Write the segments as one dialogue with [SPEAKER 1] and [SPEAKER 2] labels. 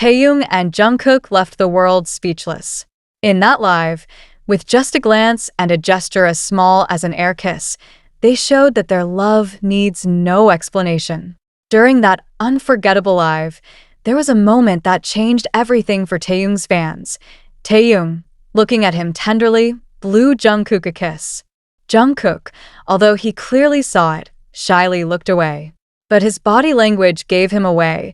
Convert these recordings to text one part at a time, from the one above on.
[SPEAKER 1] Taehyung and Jungkook left the world speechless. In that live, with just a glance and a gesture as small as an air kiss, they showed that their love needs no explanation. During that unforgettable live, there was a moment that changed everything for Taehyung's fans. Taehyung, looking at him tenderly, blew Jungkook a kiss. Jungkook, although he clearly saw it, shyly looked away. But his body language gave him away.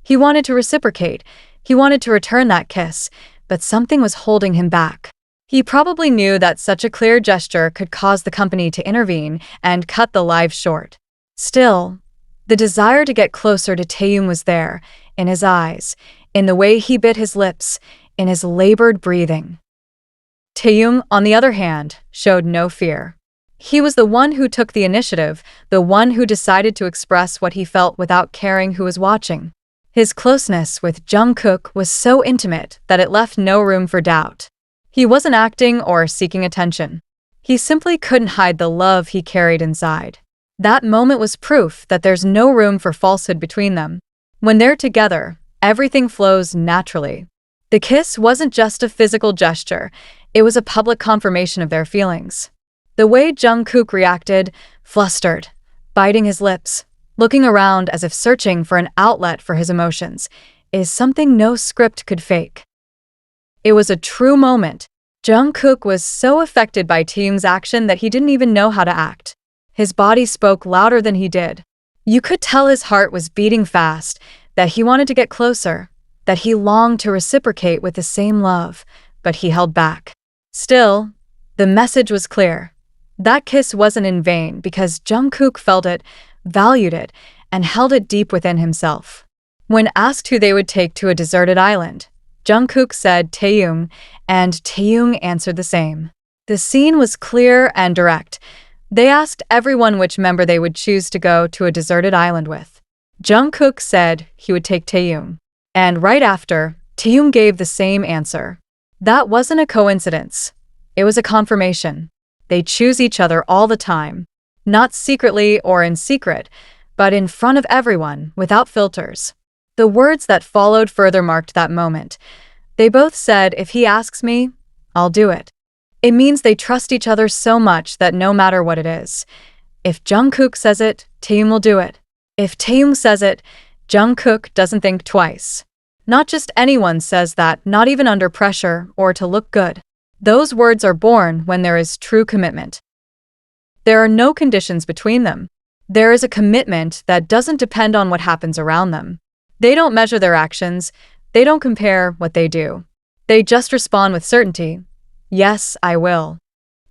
[SPEAKER 1] He wanted to reciprocate. He wanted to return that kiss, but something was holding him back. He probably knew that such a clear gesture could cause the company to intervene and cut the live short. Still, the desire to get closer to Taehyung was there, in his eyes, in the way he bit his lips, in his labored breathing. Taehyung, on the other hand, showed no fear. He was the one who took the initiative, the one who decided to express what he felt without caring who was watching. His closeness with Jungkook was so intimate that it left no room for doubt. He wasn't acting or seeking attention. He simply couldn't hide the love he carried inside. That moment was proof that there's no room for falsehood between them. When they're together, everything flows naturally. The kiss wasn't just a physical gesture, it was a public confirmation of their feelings. The way Jungkook reacted, flustered, biting his lips, looking around as if searching for an outlet for his emotions, is something no script could fake. It was a true moment. Jungkook was so affected by Taehyung's action that he didn't even know how to act. His body spoke louder than he did. You could tell his heart was beating fast, that he wanted to get closer, that he longed to reciprocate with the same love, but he held back. Still, the message was clear. That kiss wasn't in vain because Jungkook felt it, valued it, and held it deep within himself. When asked who they would take to a deserted island, Jungkook said Taehyung, and Taehyung answered the same. The scene was clear and direct. They asked everyone which member they would choose to go to a deserted island with. Jungkook said he would take Taehyung. And right after, Taehyung gave the same answer. That wasn't a coincidence. It was a confirmation. They choose each other all the time. Not secretly or in secret, but in front of everyone, without filters. The words that followed further marked that moment. They both said, if he asks me, I'll do it. It means they trust each other so much that no matter what it is, if Jungkook says it, Taehyung will do it. If Taehyung says it, Jungkook doesn't think twice. Not just anyone says that, not even under pressure or to look good. Those words are born when there is true commitment. There are no conditions between them. There is a commitment that doesn't depend on what happens around them. They don't measure their actions. They don't compare what they do. They just respond with certainty. Yes, I will.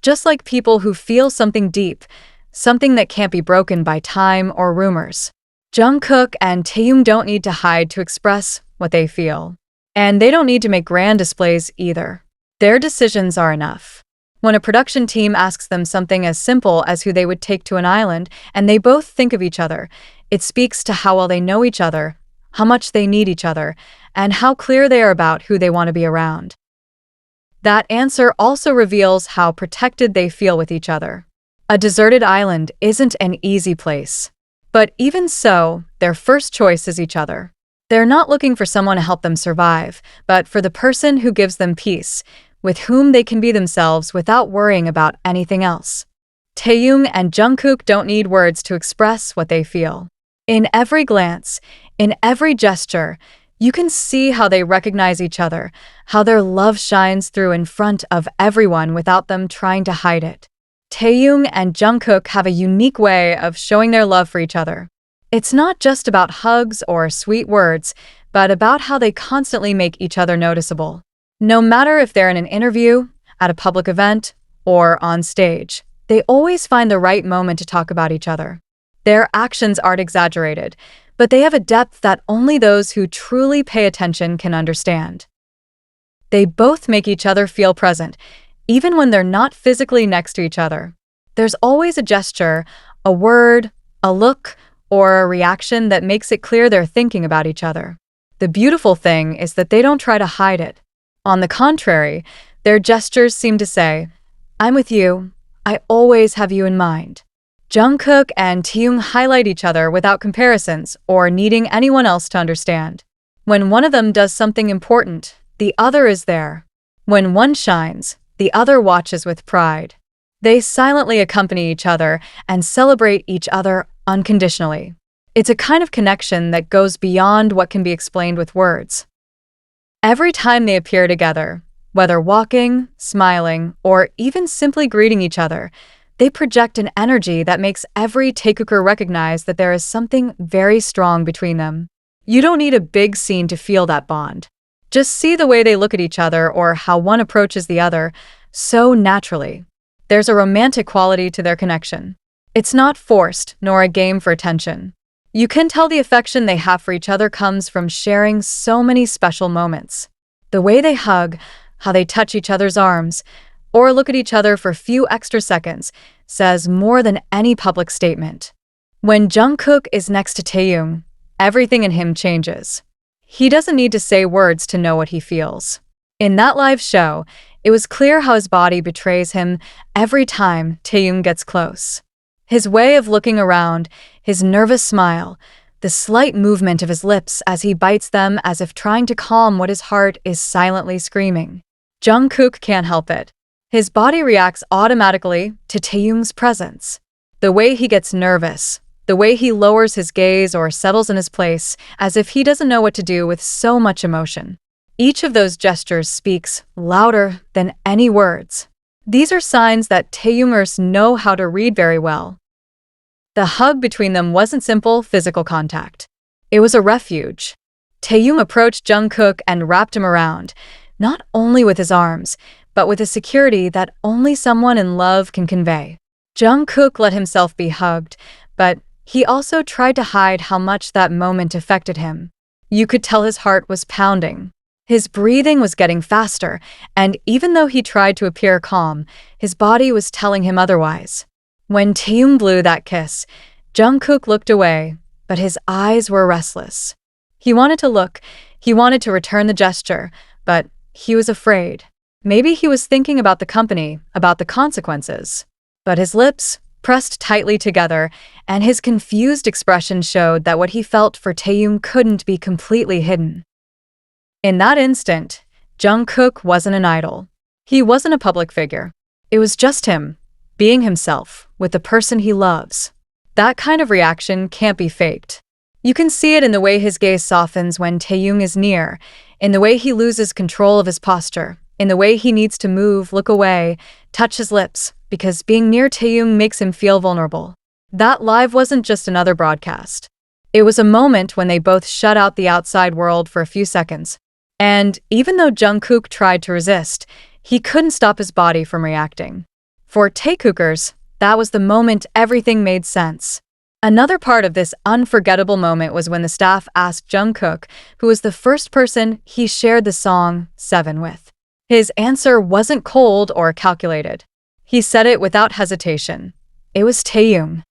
[SPEAKER 1] Just like people who feel something deep, something that can't be broken by time or rumors. Jungkook and Taehyung don't need to hide to express what they feel. And they don't need to make grand displays either. Their decisions are enough. When a production team asks them something as simple as who they would take to an island, and they both think of each other, it speaks to how well they know each other, how much they need each other, and how clear they are about who they want to be around. That answer also reveals how protected they feel with each other. A deserted island isn't an easy place. But even so, their first choice is each other. They're not looking for someone to help them survive, but for the person who gives them peace, with whom they can be themselves without worrying about anything else. Taehyung and Jungkook don't need words to express what they feel. In every glance, in every gesture, you can see how they recognize each other, how their love shines through in front of everyone without them trying to hide it. Taehyung and Jungkook have a unique way of showing their love for each other. It's not just about hugs or sweet words, but about how they constantly make each other noticeable. No matter if they're in an interview, at a public event, or on stage, they always find the right moment to talk about each other. Their actions aren't exaggerated, but they have a depth that only those who truly pay attention can understand. They both make each other feel present, even when they're not physically next to each other. There's always a gesture, a word, a look, or a reaction that makes it clear they're thinking about each other. The beautiful thing is that they don't try to hide it. On the contrary, their gestures seem to say, I'm with you, I always have you in mind. Jungkook and Taehyung highlight each other without comparisons or needing anyone else to understand. When one of them does something important, the other is there. When one shines, the other watches with pride. They silently accompany each other and celebrate each other unconditionally. It's a kind of connection that goes beyond what can be explained with words. Every time they appear together, whether walking, smiling, or even simply greeting each other, they project an energy that makes every Taekooker recognize that there is something very strong between them. You don't need a big scene to feel that bond. Just see the way they look at each other or how one approaches the other so naturally. There's a romantic quality to their connection. It's not forced, nor a game for attention. You can tell the affection they have for each other comes from sharing so many special moments. The way they hug, how they touch each other's arms, or look at each other for a few extra seconds says more than any public statement. When Jungkook is next to Taehyung, everything in him changes. He doesn't need to say words to know what he feels. In that live show, it was clear how his body betrays him every time Taehyung gets close. His way of looking around, his nervous smile, the slight movement of his lips as he bites them as if trying to calm what his heart is silently screaming. Jungkook can't help it. His body reacts automatically to Taehyung's presence. The way he gets nervous, the way he lowers his gaze or settles in his place as if he doesn't know what to do with so much emotion. Each of those gestures speaks louder than any words. These are signs that Taehyungers know how to read very well. The hug between them wasn't simple physical contact. It was a refuge. Taehyung approached Jungkook and wrapped him around, not only with his arms, but with a security that only someone in love can convey. Jungkook let himself be hugged, but he also tried to hide how much that moment affected him. You could tell his heart was pounding. His breathing was getting faster, and even though he tried to appear calm, his body was telling him otherwise. When Taehyung blew that kiss, Jungkook looked away, but his eyes were restless. He wanted to look, he wanted to return the gesture, but he was afraid. Maybe he was thinking about the company, about the consequences. But his lips pressed tightly together, and his confused expression showed that what he felt for Taehyung couldn't be completely hidden. In that instant, Jungkook wasn't an idol. He wasn't a public figure. It was just him, being himself, with the person he loves. That kind of reaction can't be faked. You can see it in the way his gaze softens when Taehyung is near, in the way he loses control of his posture, in the way he needs to move, look away, touch his lips, because being near Taehyung makes him feel vulnerable. That live wasn't just another broadcast. It was a moment when they both shut out the outside world for a few seconds. And even though Jungkook tried to resist, he couldn't stop his body from reacting. For Taekookers, that was the moment everything made sense. Another part of this unforgettable moment was when the staff asked Jungkook, who was the first person he shared the song 7 with. His answer wasn't cold or calculated. He said it without hesitation. It was Taehyung.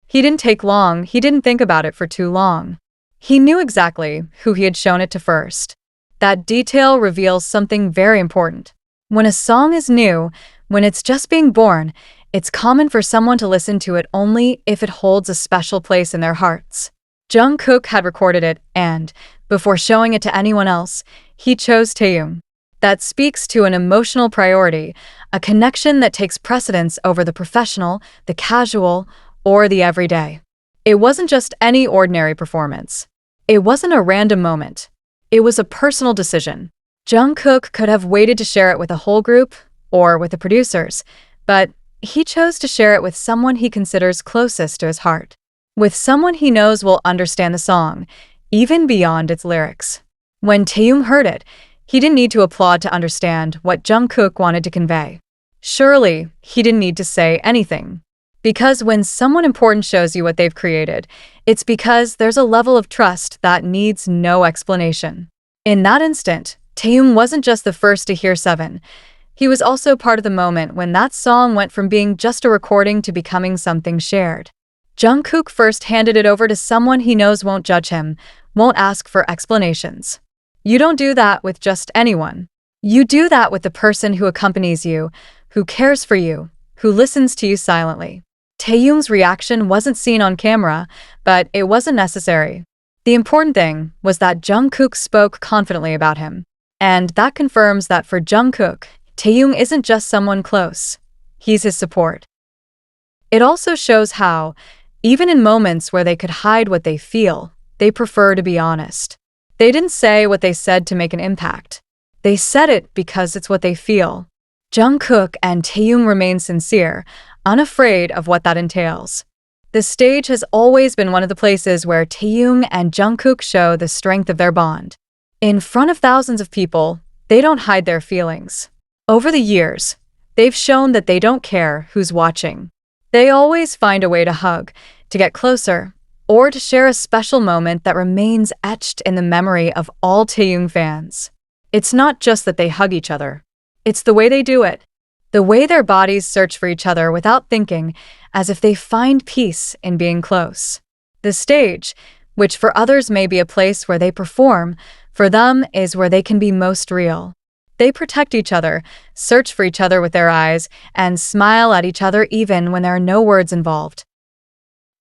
[SPEAKER 1] He didn't take long, he didn't think about it for too long. He knew exactly who he had shown it to first. That detail reveals something very important. When a song is new, when it's just being born, it's common for someone to listen to it only if it holds a special place in their hearts. Jungkook had recorded it and, before showing it to anyone else, he chose Taehyung. That speaks to an emotional priority, a connection that takes precedence over the professional, the casual, or the everyday. It wasn't just any ordinary performance. It wasn't a random moment. It was a personal decision. Jungkook could have waited to share it with a whole group or with the producers, but he chose to share it with someone he considers closest to his heart, with someone he knows will understand the song, even beyond its lyrics. When Taehyung heard it, he didn't need to applaud to understand what Jungkook wanted to convey. Surely, he didn't need to say anything. Because when someone important shows you what they've created, it's because there's a level of trust that needs no explanation. In that instant, Taehyung wasn't just the first to hear 7. He was also part of the moment when that song went from being just a recording to becoming something shared. Jungkook first handed it over to someone he knows won't judge him, won't ask for explanations. You don't do that with just anyone. You do that with the person who accompanies you, who cares for you, who listens to you silently. Taehyung's reaction wasn't seen on camera, but it wasn't necessary. The important thing was that Jungkook spoke confidently about him. And that confirms that for Jungkook, Taehyung isn't just someone close. He's his support. It also shows how, even in moments where they could hide what they feel, they prefer to be honest. They didn't say what they said to make an impact. They said it because it's what they feel. Jungkook and Taehyung remain sincere, unafraid of what that entails. The stage has always been one of the places where Taehyung and Jungkook show the strength of their bond. In front of thousands of people, they don't hide their feelings. Over the years, they've shown that they don't care who's watching. They always find a way to hug, to get closer, or to share a special moment that remains etched in the memory of all Taehyung fans. It's not just that they hug each other. It's the way they do it. The way their bodies search for each other without thinking, as if they find peace in being close. The stage, which for others may be a place where they perform, for them is where they can be most real. They protect each other, search for each other with their eyes, and smile at each other even when there are no words involved.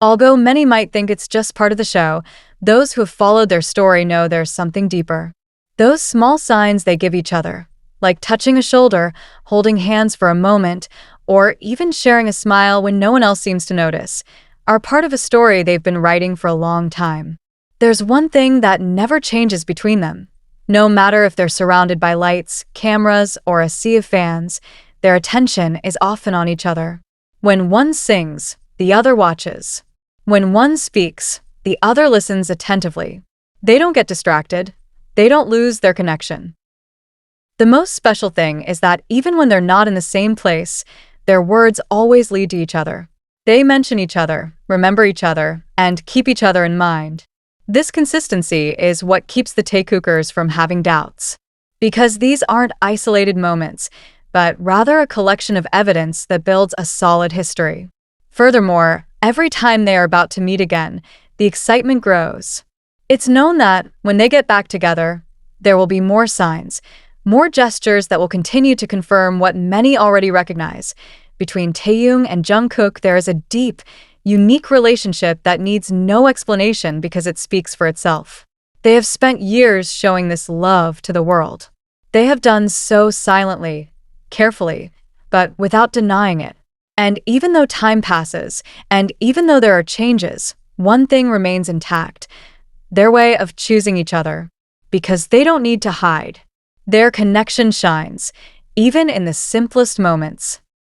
[SPEAKER 1] Although many might think it's just part of the show, those who have followed their story know there's something deeper. Those small signs they give each other, like touching a shoulder, holding hands for a moment, or even sharing a smile when no one else seems to notice, are part of a story they've been writing for a long time. There's one thing that never changes between them. No matter if they're surrounded by lights, cameras, or a sea of fans, their attention is often on each other. When one sings, the other watches. When one speaks, the other listens attentively. They don't get distracted. They don't lose their connection. The most special thing is that even when they're not in the same place, their words always lead to each other. They mention each other, remember each other, and keep each other in mind. This consistency is what keeps the Taekookers from having doubts. Because these aren't isolated moments, but rather a collection of evidence that builds a solid history. Furthermore, every time they are about to meet again, the excitement grows. It's known that, when they get back together, there will be more signs, more gestures that will continue to confirm what many already recognize. Between Taehyung and Jungkook, there is a deep, unique relationship that needs no explanation because it speaks for itself. They have spent years showing this love to the world. They have done so silently, carefully, but without denying it. And even though time passes, and even though there are changes, one thing remains intact: their way of choosing each other. Because they don't need to hide. Their connection shines, even in the simplest moments.